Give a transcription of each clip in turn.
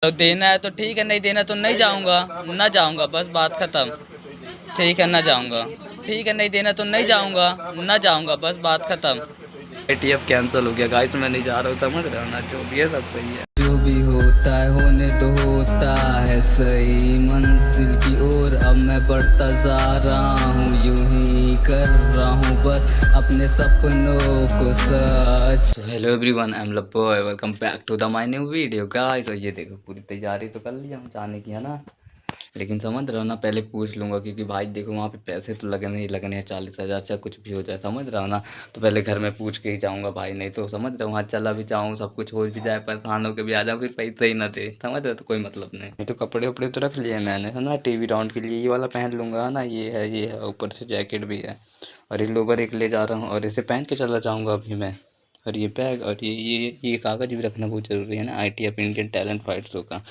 तो देना है तो ठीक है, नहीं देना तो नहीं जाऊंगा, ना जाऊंगा, बस बात खत्म। ठीक है, ना जाऊंगा। ठीक है, नहीं देना तो नहीं जाऊंगा, ना जाऊंगा, बस बात खत्म। एटीएफ कैंसिल हो गया गाइस, मैं नहीं जा रहा हूँ, समझ रहे हो ना। जो भी है सब सही है, जो भी होता है होने तो होता है सही मंजिल की ओर। अब मैं बढ़ता जा रहा हूँ, यूं ही कर रहा हूँ बस अपने सपनों को सच। हेलो एवरीवन, आई एम लब्बॉय, welcome back to the my new video guys. और ये देखो पूरी तैयारी तो कर ली हम जाने की, है ना। लेकिन समझ रहे हो ना, पहले पूछ लूँगा क्योंकि भाई देखो वहाँ पे पैसे तो लगने ही लगने हैं, 40,000 चाहे कुछ भी हो जाए, समझ रहा हो ना। तो पहले घर में पूछ के ही जाऊँगा भाई, नहीं तो समझ रहे हो वहाँ चला भी जाऊँ, सब कुछ हो भी जाए, परेशान होकर भी आ जाऊँ, फिर पैसे ही ना दे, समझ रहे हो, तो कोई मतलब नहीं। नहीं तो कपड़े वपड़े तो रख लिए मैंने, है ना। टीवी राउंड के लिए ये वाला पहन लूँगा, है ना। ये है, ऊपर से जैकेट भी है, और ये लोवर एक ले जा रहा हूँ और इसे पहन के चला जाऊँगा अभी मैं। और ये बैग और ये कागज़ भी रखना बहुत ज़रूरी है ना, ITF Indian talent fight show का।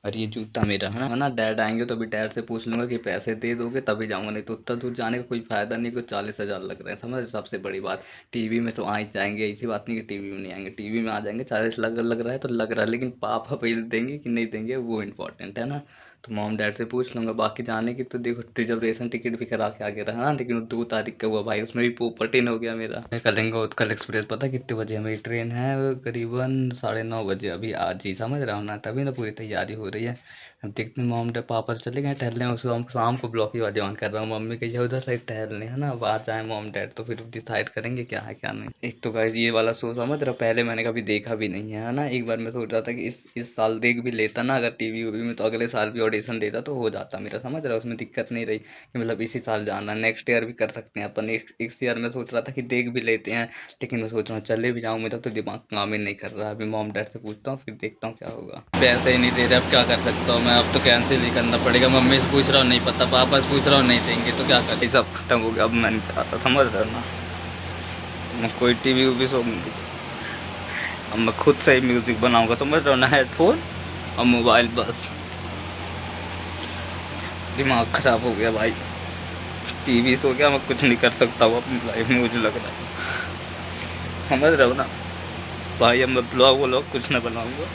और ये जूता मेरा है ना। डैड आएंगे तो अभी डैड से पूछ लूँगा कि पैसे दे दोगे तभी जाऊँगा, नहीं तो उतना दूर जाने का कोई फ़ायदा नहीं। कुछ 40,000 लग रहे हैं, समझ रहे। सबसे बड़ी बात, टीवी में तो आ ही जाएंगे, ऐसी बात नहीं कि टीवी में नहीं आएंगे, टीवी में आ जाएंगे। 40 लग रहा है तो लग रहा है, लेकिन पापा पैसे देंगे कि नहीं देंगे वो इम्पोर्टेंट है ना। तो मॉम डैड से पूछ लूँगा। बाकी जाने की तो देखो रिजर्वेशन टिकट भी करा के आ गया था ना, लेकिन वो 2 तारीख का हुआ भाई, उसमें भी पोपटिन हो गया मेरा। कलिंगा उत्कल एक्सप्रेस पता कितने बजे मेरी ट्रेन है, करीबन 9:30 बजे अभी आज ही, समझ रहा हूँ ना। तभी ना पूरी तैयारी हो रही है। अब देखते हैं, मॉम डैड पापा से चले गए टहलने, उसको शाम को ब्लॉक ही वाले ऑन कर रहा हूँ। मम्मी कही उधर साइड टहलने, है ना। अब आ जाए मॉम डैड तो फिर डिसाइड करेंगे क्या है क्या नहीं। एक तो गाइस ये वाला शो समझ रहा, पहले मैंने कभी देखा भी नहीं है ना। एक बार मैं सोच रहा था कि इस साल देख भी लेता ना अगर टीवी वीवी में, तो अगले साल भी ऑडिशन देता तो हो जाता मेरा, समझ रहा। उसमें दिक्कत नहीं रही कि मतलब इसी साल जाना, नेक्स्ट ईयर भी कर सकते हैं अपन। इस ईयर में सोच रहा था कि देख भी लेते हैं, लेकिन मैं सोच रहा हूँ चले भी जाऊँ, मेरा तो दिमाग काम ही नहीं कर रहा। अभी मॉम डैड से पूछता हूँ, फिर देखता हूँ क्या होगा। पैसे ही नहीं दे रहे, अब क्या कर सकता हूँ मैं। अब तो कैंसिल ही करना पड़ेगा। मम्मी से पूछ रहा हूँ नहीं पता, पापा से पूछ रहा हूँ नहीं देंगे, तो क्या करें। सब खत्म हो गया, अब मैं नहीं चाहता, समझ रहा ना। मैं कोई टीवी वीवी सो, अब मैं खुद से ही म्यूज़िक बनाऊंगा, समझ रहा हूँ ना। हेडफोन और मोबाइल, बस। दिमाग ख़राब हो गया भाई, टीवी सो गया, मैं कुछ नहीं कर सकता हूँ अपनी लाइफ में, मुझे लग रहा है, समझ रहे हो ना भाई। अब मैं ब्लॉग व्लॉग कुछ ना बनाऊँगा,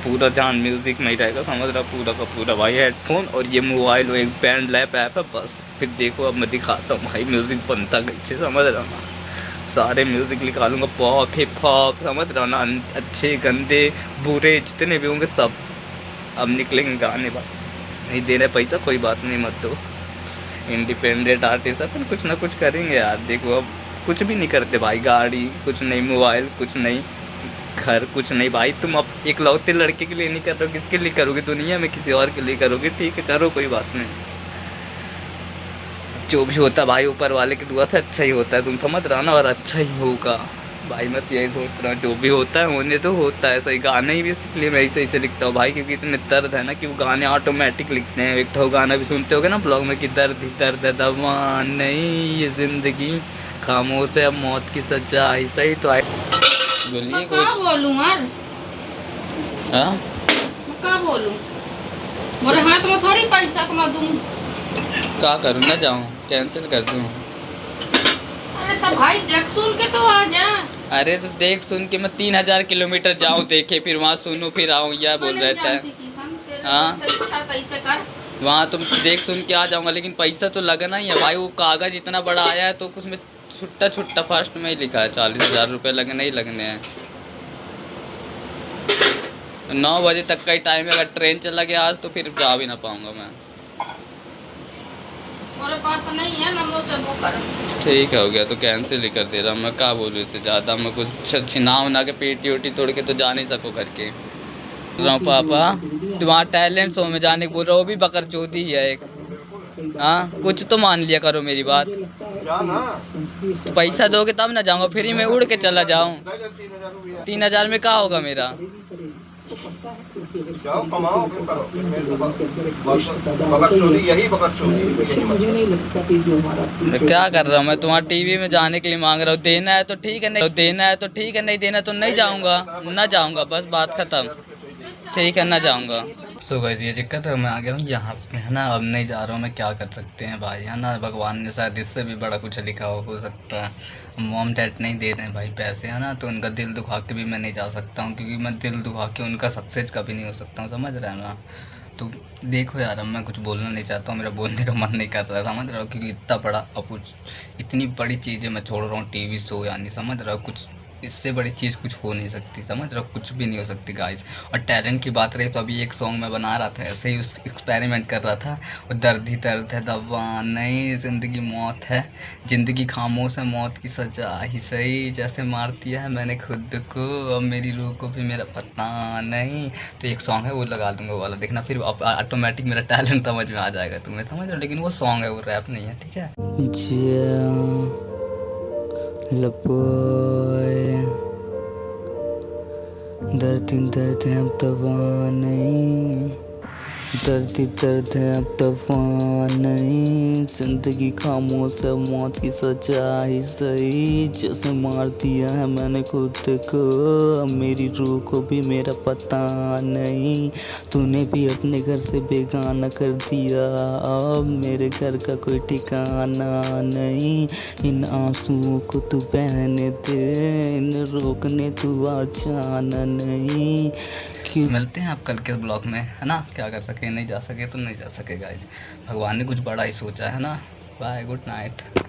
पूरा ध्यान म्यूज़िक में ही रहेगा, समझ रहा। पूरा का पूरा भाई, हेडफोन और ये मोबाइल और एक बैंड लैप ऐप है, बस। फिर देखो अब मैं दिखाता हूँ भाई म्यूज़िक बनता कैसे, समझ रहा ना। सारे म्यूज़िक निकालूंगा, पॉप हिप हॉप, समझ रहा ना। अच्छे गंदे बुरे जितने भी होंगे सब अब निकलेंगे गाने भाई। नहीं दे रहे पैसा कोई बात नहीं, मत दो। इंडिपेंडेंट आर्टिस्ट अपन कुछ ना कुछ करेंगे यार। देखो अब कुछ भी नहीं करते भाई, गाड़ी कुछ नहीं, मोबाइल कुछ नहीं, घर कुछ नहीं भाई। तुम अब इकलौते लड़के के लिए नहीं कर रहे हो, किसके लिए करोगे दुनिया में, किसी और के लिए करोगे। ठीक है करो, कोई बात नहीं। जो भी होता है भाई ऊपर वाले की दुआ से अच्छा ही होता है, तुम समझ रहा ना, और अच्छा ही होगा भाई। मैं तो यही सोच रहा हूँ, जो भी होता है होने तो होता है सही। गाने ही भी इसलिए मैं ऐसे लिखता हूँ भाई, क्योंकि इतने दर्द है ना कि वो गाने ऑटोमेटिक लिखते हैं। एक तो गाना भी सुनते होगे ना ब्लॉग में कि दर्द ही दर्द है, दवा नहीं ये जिंदगी, खामोश है अब मौत की सच्चा, ऐसा ही तो आए। बोलिए कुछ। बोलूं यार, हाँ क्या बोलूं, मेरे हाथ में थोड़ी पैसा कमा दूं। क्या करूँ, ना जाऊँ, कैंसिल कर दूँ। अरे तो भाई देख सुन के तो आ जा। अरे तो देख सुन के मैं 3,000 किलोमीटर जाऊँ, देखे फिर वहाँ सुनूँ फिर आऊँ, यह बोल रहता है। हाँ इच्छा कैसे कर, वहाँ तुम देख सुन के आ जाऊँगा, लेकिन पैसा तो लगना ही है भाई। वो कागज़ इतना बड़ा आया है तो उसमें छुट्टा छुट्टा फर्स्ट में ही लिखा है 40,000 रुपये लगने ही लगने हैं। 9 बजे तक का ही टाइम है, अगर ट्रेन चला गया आज तो फिर जा भी ना पाऊँगा मैं। मेरे पास नहीं है, नंबर से वो कर। ठीक है हो गया तो कैंसिल ही कर दे रहा हूँ मैं, क्या बोलूँ इससे ज़्यादा। मैं कुछ छिना उना के पेटी ओटी तोड़ के तो जा नहीं सको करके रहा हूँ। पापा तुम्हारा टैलेंट शो में जाने को बोल रहा हूँ, वो भी बकर चौधरी है एक। हाँ कुछ तो मान लिया करो मेरी बात। तो पैसा दोगे तब ना जाऊँगा, फ्री में उड़ के चला जाऊँ। 3,000 में क्या होगा मेरा। जाओ कमाओ फिर करो, बकरचोदी यही बकरचोदी। मैं क्या कर रहा हूँ, मैं तुम्हारा टीवी में जाने के लिए मांग रहा हूँ। देना है तो ठीक है, नहीं देना है तो ठीक है, नहीं देना तो नहीं जाऊँगा, ना जाऊँगा, बस बात खत्म। ठीक है ना जाऊँगा। सो गाइस ये दिक्कत है, मैं आ गया हूँ यहाँ पे है ना। अब नहीं जा रहा हूँ मैं, क्या कर सकते हैं भाई है ना। भगवान ने शायद इससे भी बड़ा कुछ लिखा हो सकता है। मॉम डैड नहीं दे रहे हैं भाई पैसे है ना, तो उनका दिल दुखा के भी मैं नहीं जा सकता हूँ, क्योंकि मैं दिल दुखा के उनका सक्सेस कभी नहीं हो सकता हूँ, समझ रहे हैं ना। तो देखो यार, अब मैं कुछ बोलना नहीं चाहता हूँ, मेरा बोलने का मन नहीं कर रहा है, समझ रहे हो, क्योंकि इतना बड़ा इतनी बड़ी चीज़ें मैं छोड़ रहा हूँ, टीवी शो यानी, समझ रहे हो, कुछ इससे बड़ी चीज़ कुछ हो नहीं सकती, समझ रहे हो, कुछ भी नहीं हो सकती गाइस। और टैलेंट की बात रही तो अभी एक सॉन्ग मैं बना रहा था, ऐसे ही उस एक्सपेरिमेंट कर रहा था। और दर्द ही दर्द है दवा नहीं, ज़िंदगी मौत है, ज़िंदगी खामोश है, मौत की सजा ही सही, जैसे मार दिया है मैंने खुद को, अब मेरी रूह को भी मेरा पता नहीं। तो एक सॉन्ग है वो लगा दूंगा वाला, देखना फिर ऑटोमेटिक मेरा टैलेंट समझ में आ जाएगा तुम्हें, समझ रहे हो। लेकिन वो सॉन्ग है, वो रैप नहीं है, ठीक है। दर्द दर्द है अब दवा नहीं, दर्द दर्द है अब दवा नहीं, जिंदगी खामोश है, मौत की सजा ही सही, जैसे मार दिया है मैंने खुद को, अब मेरी रूह को भी मेरा पता नहीं, तूने भी अपने घर से बेगाना कर दिया, अब मेरे घर का कोई ठिकाना नहीं, इन आंसुओं को तू बहने दे, इन रोकने तू आ जाना नहीं। मिलते हैं आप कल के ब्लॉग में है ना। क्या कर सके, नहीं जा सके तो नहीं जा सके गाइस, भगवान ने कुछ बड़ा ही सोचा है ना। Bye, good night.